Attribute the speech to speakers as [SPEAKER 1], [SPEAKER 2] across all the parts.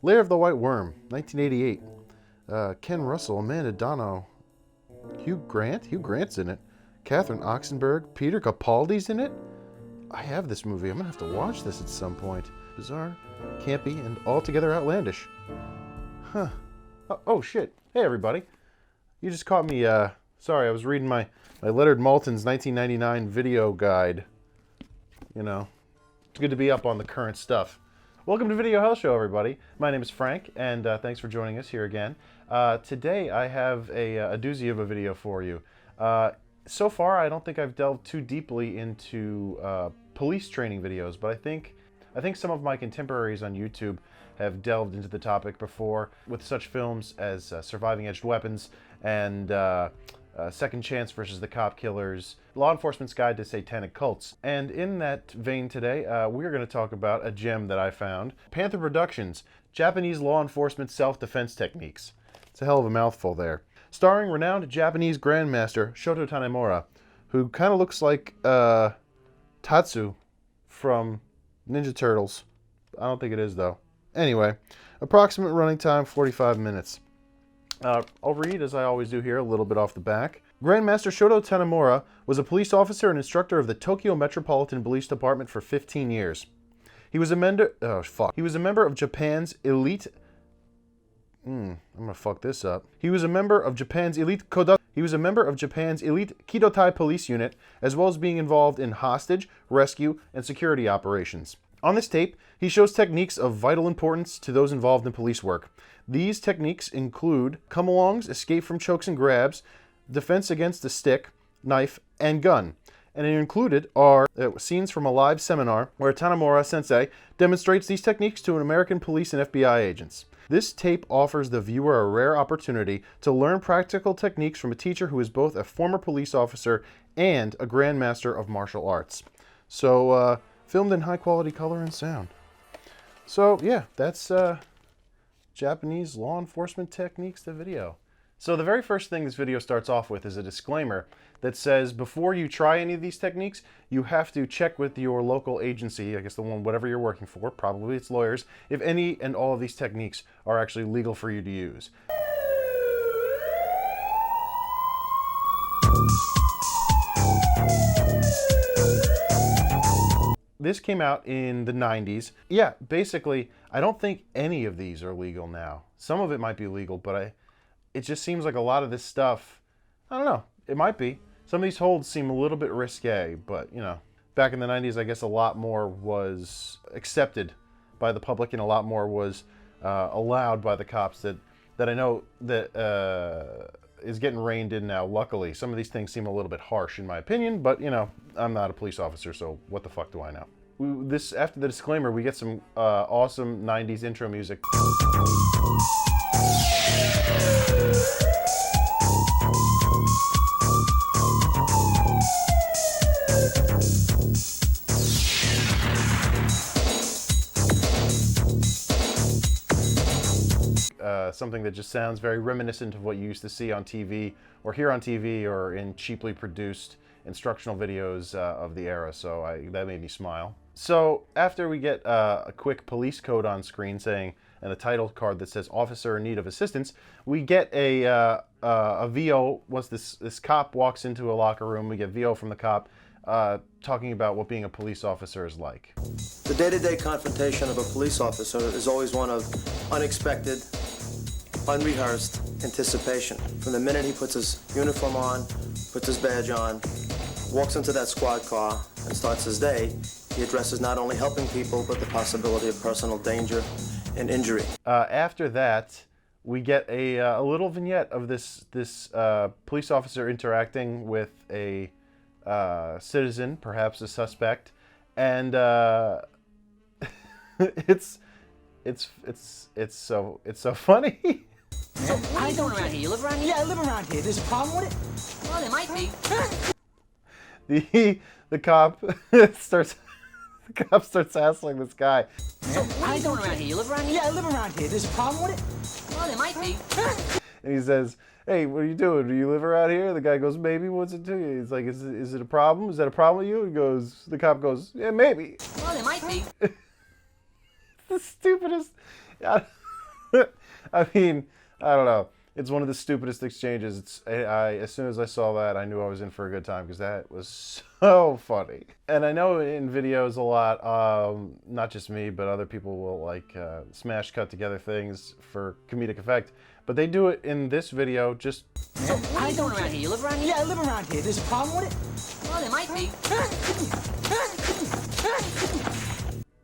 [SPEAKER 1] Lair of the White Worm, 1988. Ken Russell, Amanda Dono, Hugh Grant? Hugh Grant's in it. Catherine Oxenberg, Peter Capaldi's in it? I have this movie. I'm going to have to watch this at some point. Bizarre, campy, and altogether outlandish. Huh. Oh, shit. Hey, everybody. You just caught me, sorry, I was reading my Leonard Maltin's 1999 video guide. You know, it's good to be up on the current stuff. Welcome to Video Hell Show, everybody. My name is Frank, and thanks for joining us here again. Today, I have a doozy of a video for you. So far, I don't think I've delved too deeply into police training videos, but I think some of my contemporaries on YouTube have delved into the topic before with such films as Surviving Edged Weapons and Second Chance versus the Cop Killers, Law Enforcement's Guide to Satanic Cults. And in that vein today, we're going to talk about a gem that I found. Panther Productions, Japanese Law Enforcement Self-Defense Techniques. It's a hell of a mouthful there. Starring renowned Japanese Grandmaster Shoto Tanemura, who kind of looks like Tatsu from Ninja Turtles. I don't think it is, though. Anyway, approximate running time, 45 minutes. I'll read, as I always do here, a little bit off the back. Grandmaster Shoto Tanemura was a police officer and instructor of the Tokyo Metropolitan Police Department for 15 years. He was a member of Japan's elite... I'm gonna fuck this up. He was a member of Japan's elite Kidotai police unit, as well as being involved in hostage, rescue, and security operations. On this tape, he shows techniques of vital importance to those involved in police work. These techniques include come-alongs, escape from chokes and grabs, defense against a stick, knife, and gun. And included are scenes from a live seminar where Tanemura Sensei demonstrates these techniques to American police and FBI agents. This tape offers the viewer a rare opportunity to learn practical techniques from a teacher who is both a former police officer and a grandmaster of martial arts. So, filmed in high-quality color and sound. So, yeah, that's Japanese law enforcement techniques, the video. So the very first thing this video starts off with is a disclaimer that says before you try any of these techniques, you have to check with your local agency, I guess the one, whatever you're working for, probably it's lawyers, if any and all of these techniques are actually legal for you to use. This came out in the 90s. Yeah, basically, I don't think any of these are legal now. Some of it might be legal, but it just seems like a lot of this stuff, I don't know, it might be. Some of these holds seem a little bit risque, but, you know, back in the 90s, I guess a lot more was accepted by the public and a lot more was allowed by the cops that I know that is getting reined in now, luckily. Some of these things seem a little bit harsh in my opinion, but, you know, I'm not a police officer, so what the fuck do I know? After the disclaimer, we get some awesome 90s intro music. Something that just sounds very reminiscent of what you used to see on TV or hear on TV or in cheaply produced instructional videos of the era, so that made me smile. So after we get a quick police code on screen saying, and a title card that says officer in need of assistance, we get a VO. Once this cop walks into a locker room, we get VO from the cop talking about what being a police officer is like.
[SPEAKER 2] The day-to-day confrontation of a police officer is always one of unexpected, unrehearsed anticipation. From the minute he puts his uniform on, puts his badge on, walks into that squad car and starts his day, he addresses not only helping people, but the possibility of personal danger and injury.
[SPEAKER 1] After that, we get a little vignette of this police officer interacting with a citizen, perhaps a suspect, and it's so funny.
[SPEAKER 3] So, how you doing around here? You live around here?
[SPEAKER 4] Yeah, I live around here. There's a problem with it?
[SPEAKER 3] Well, there might be.
[SPEAKER 1] The cop starts hassling this guy.
[SPEAKER 3] So, how you doing around here? You live around here?
[SPEAKER 4] Yeah, I live around here. There's a problem with it?
[SPEAKER 3] Well, there might be.
[SPEAKER 1] And he says, "Hey, what are you doing? Do you live around here?" The guy goes, "Maybe. What's it to you?" He's like, "Is it a problem? Is that a problem with you?" The cop goes, "Yeah, maybe."
[SPEAKER 3] Well, there might be.
[SPEAKER 1] The stupidest. I mean, I don't know. It's one of the stupidest exchanges. As soon as I saw that, I knew I was in for a good time because that was so funny. And I know in videos a lot, not just me, but other people will like smash cut together things for comedic effect. But they do it in this video just...
[SPEAKER 3] So, what are you doing around here? You live around here?
[SPEAKER 4] Yeah, I live around here. There's a problem with it?
[SPEAKER 3] Well, there might be.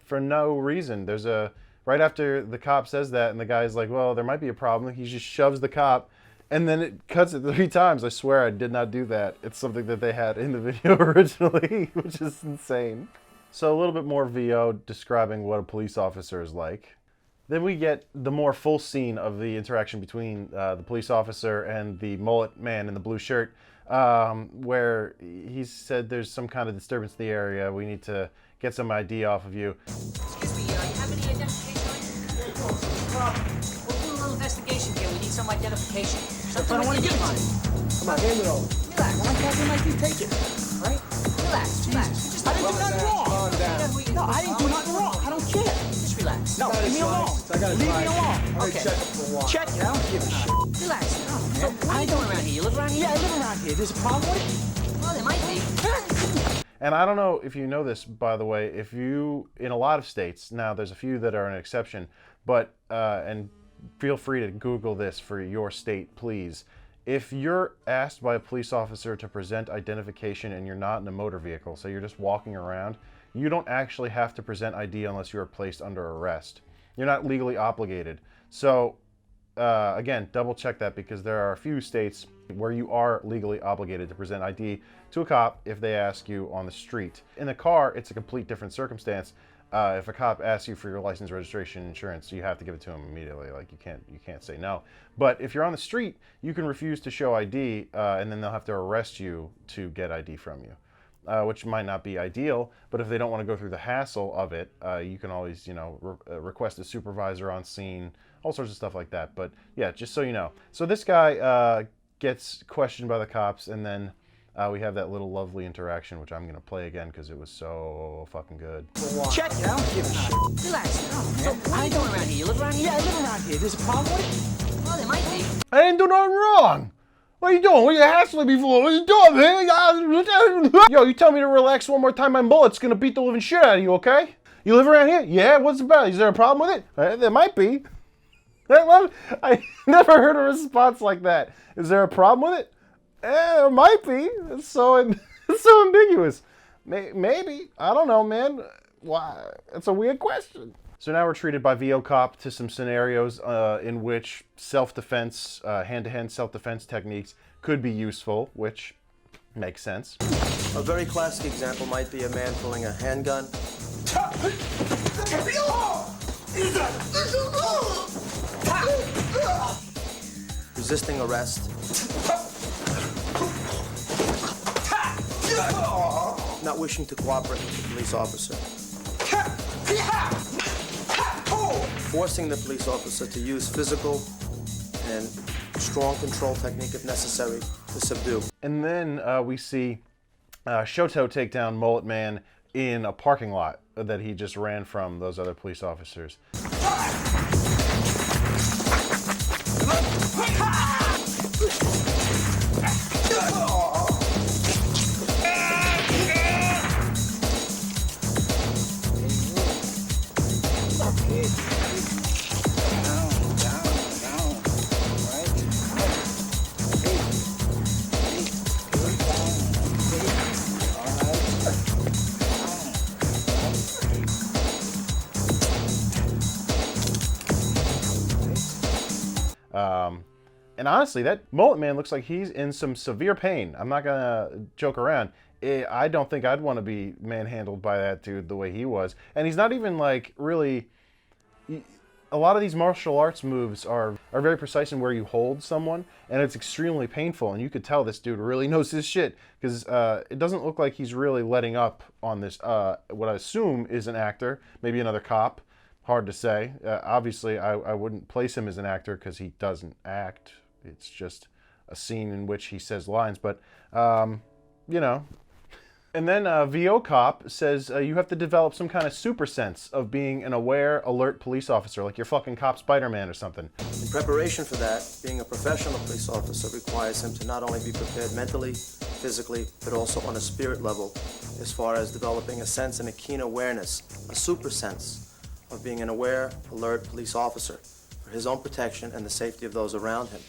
[SPEAKER 1] For no reason. There's a... Right after the cop says that, and the guy's like, well, there might be a problem, he just shoves the cop, and then it cuts it 3 times. I swear I did not do that. It's something that they had in the video originally, which is insane. So a little bit more VO describing what a police officer is like. Then we get the more full scene of the interaction between the police officer and the mullet man in the blue shirt, where he said there's some kind of disturbance in the area. We need to get some ID off of you.
[SPEAKER 3] Excuse me, you have any identification on you? We'll do a little investigation here. We need some identification.
[SPEAKER 4] If I don't want to give it to you. Come on, hand it over.
[SPEAKER 3] Relax.
[SPEAKER 4] When I can't like you, take it.
[SPEAKER 3] All right? Relax. Relax. Just
[SPEAKER 4] I didn't do nothing wrong.
[SPEAKER 2] Calm down.
[SPEAKER 4] No, I didn't do nothing wrong. I don't care.
[SPEAKER 3] Just relax.
[SPEAKER 4] No, leave me alone. Leave me alone.
[SPEAKER 3] Okay.
[SPEAKER 4] Check it. I don't give a shit.
[SPEAKER 3] Relax. So, what are you doing around here? You live around here?
[SPEAKER 4] Yeah, I live around here. There's a problem with it?
[SPEAKER 3] Well, there might be.
[SPEAKER 1] And I don't know if you know this, by the way, if you, in a lot of states, now there's a few that are an exception, but, and feel free to Google this for your state, please. If you're asked by a police officer to present identification and you're not in a motor vehicle, so you're just walking around, you don't actually have to present ID unless you are placed under arrest. You're not legally obligated. So, again, double check that because there are a few states where you are legally obligated to present ID to a cop if they ask you on the street. In the car, it's a complete different circumstance. If a cop asks you for your license, registration, insurance, you have to give it to him immediately. Like you can't say no. But if you're on the street, you can refuse to show ID, and then they'll have to arrest you to get ID from you, which might not be ideal. But if they don't want to go through the hassle of it, you can always, request a supervisor on scene, all sorts of stuff like that. But yeah, just so you know. So this guy gets questioned by the cops, and then we have that little lovely interaction, which I'm going to play again because it was so fucking good.
[SPEAKER 4] Check it. I don't give a shit.
[SPEAKER 3] Relax. So, what are you doing around here? You live around here?
[SPEAKER 4] Yeah, I live around here. There's a problem with it?
[SPEAKER 3] Well, there might be.
[SPEAKER 1] I didn't do nothing wrong. What are you doing? What are you hassling me for? What are you doing, man? Yo, you tell me to relax one more time, my bullet's going to beat the living shit out of you, okay? You live around here? Yeah, what's about? Is there a problem with it? There might be. I never heard a response like that. Is there a problem with it? There might be. It's so ambiguous. Maybe. I don't know, man. Why? It's a weird question. So now we're treated by VO Cop to some scenarios in which self-defense, hand-to-hand self-defense techniques could be useful, which makes sense.
[SPEAKER 2] A very classic example might be a man pulling a handgun. Resisting arrest. Not wishing to cooperate with the police officer. Forcing the police officer to use physical and strong control technique if necessary to subdue.
[SPEAKER 1] And then we see Shoto take down Mullet Man in a parking lot that he just ran from those other police officers. And honestly, that Mullet Man looks like he's in some severe pain. I'm not gonna joke around. I don't think I'd want to be manhandled by that dude the way he was. And he's not even like really... A lot of these martial arts moves are very precise in where you hold someone, and it's extremely painful. And you could tell this dude really knows his shit because it doesn't look like he's really letting up on this. What I assume is an actor, maybe another cop. Hard to say. Obviously, I wouldn't place him as an actor because he doesn't act. It's just a scene in which he says lines. But, you know, And then VO Cop says you have to develop some kind of super sense of being an aware, alert police officer, like you're fucking Cop Spider-Man or something.
[SPEAKER 2] In preparation for that, being a professional police officer requires him to not only be prepared mentally, physically, but also on a spirit level, as far as developing a sense and a keen awareness, a super sense of being an aware, alert police officer for his own protection and the safety of those around him.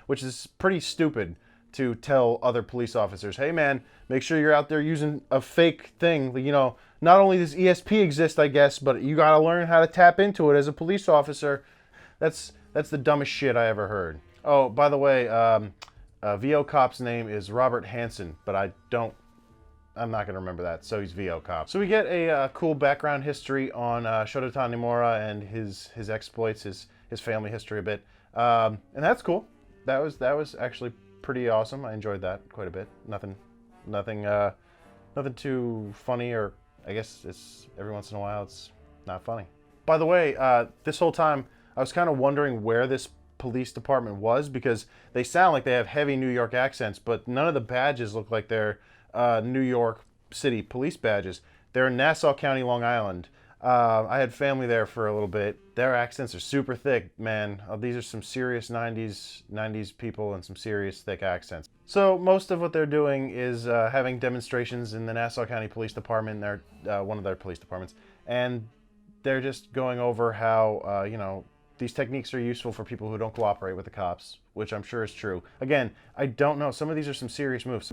[SPEAKER 1] Which is pretty stupid to tell other police officers, hey man, make sure you're out there using a fake thing. You know, not only does ESP exist, I guess, but you gotta learn how to tap into it as a police officer. That's the dumbest shit I ever heard. Oh, by the way, VO Cop's name is Robert Hansen, but I'm not gonna remember that, so he's VO Cop. So we get a cool background history on Shoto Tanemura and his exploits, his family history a bit, and that's cool. That was actually pretty awesome. I enjoyed that quite a bit. Nothing too funny, or I guess it's every once in a while it's not funny. By the way, this whole time I was kind of wondering where this police department was, because they sound like they have heavy New York accents, but none of the badges look like they're New York City police badges. They're in Nassau County, Long Island. I had family there for a little bit. Their accents are super thick, man. These are some serious 90s people and some serious thick accents. So most of what they're doing is having demonstrations in the Nassau County Police Department. They're one of their police departments, and they're just going over how you know, these techniques are useful for people who don't cooperate with the cops, which I'm sure is true. Again, I don't know. Some of these are some serious moves.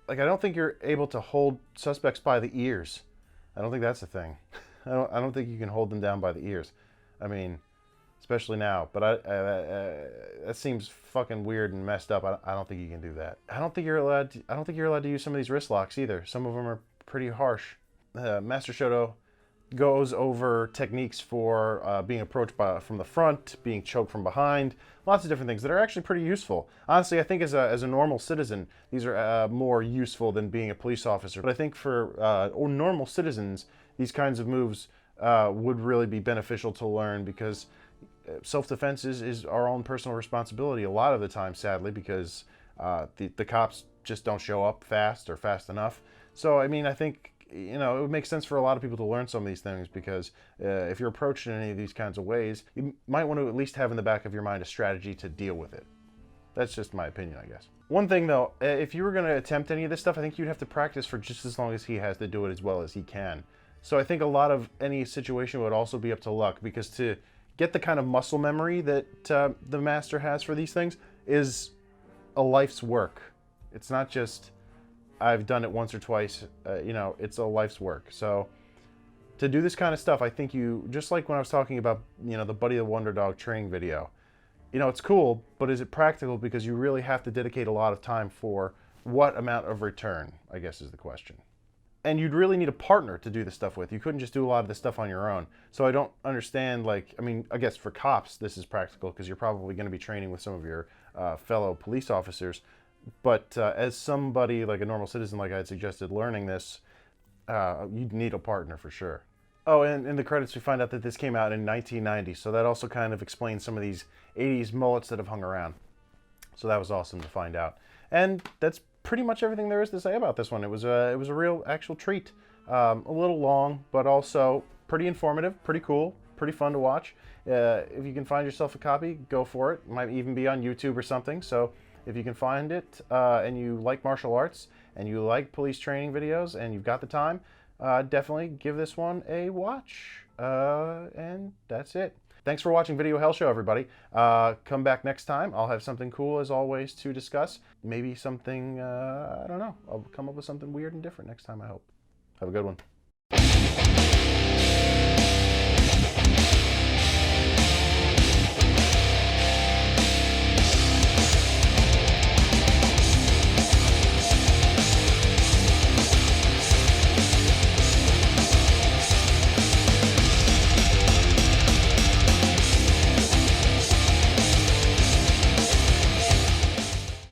[SPEAKER 1] I don't think you're able to hold suspects by the ears. I don't think that's a thing. I don't think you can hold them down by the ears. I mean, especially now. But that seems fucking weird and messed up. I don't think you can do that. I don't think you're allowed to use some of these wrist locks either. Some of them are pretty harsh. Master Shoto goes over techniques for being approached from the front, being choked from behind, lots of different things that are actually pretty useful. Honestly, I think as a normal citizen, these are more useful than being a police officer. But I think for normal citizens, these kinds of moves would really be beneficial to learn, because self-defense is our own personal responsibility a lot of the time, sadly, because the cops just don't show up fast or fast enough. So, I mean, I think, you know, it would make sense for a lot of people to learn some of these things, because if you're approached in any of these kinds of ways, you might want to at least have in the back of your mind a strategy to deal with it. That's just my opinion, I guess. One thing though, if you were going to attempt any of this stuff, I think you'd have to practice for just as long as he has to do it as well as he can. So I think a lot of any situation would also be up to luck, because to get the kind of muscle memory that the master has for these things is a life's work. It's not just, I've done it once or twice, you know, it's a life's work. So to do this kind of stuff, I think you, just like when I was talking about, you know, the Buddy the Wonder Dog training video, you know, it's cool, but is it practical? Because you really have to dedicate a lot of time for what amount of return, I guess is the question. and you'd really need a partner to do this stuff with. You couldn't just do a lot of this stuff on your own. So I don't understand, like, I mean, I guess for cops this is practical because you're probably going to be training with some of your fellow police officers. But as somebody, like a normal citizen, like I had suggested, learning this, you'd need a partner for sure. Oh, and in the credits we find out that this came out in 1990, so that also kind of explains some of these 80s mullets that have hung around. So that was awesome to find out. And that's pretty much everything there is to say about this one. It was a real actual treat. A little long, but also pretty informative, pretty cool, pretty fun to watch. If you can find yourself a copy, go for it. It might even be on YouTube or something. So if you can find it and you like martial arts and you like police training videos and you've got the time, definitely give this one a watch. And that's it. Thanks for watching Video Hell Show, everybody. Come back next time. I'll have something cool, as always, to discuss. Maybe something, I don't know. I'll come up with something weird and different next time, I hope. Have a good one.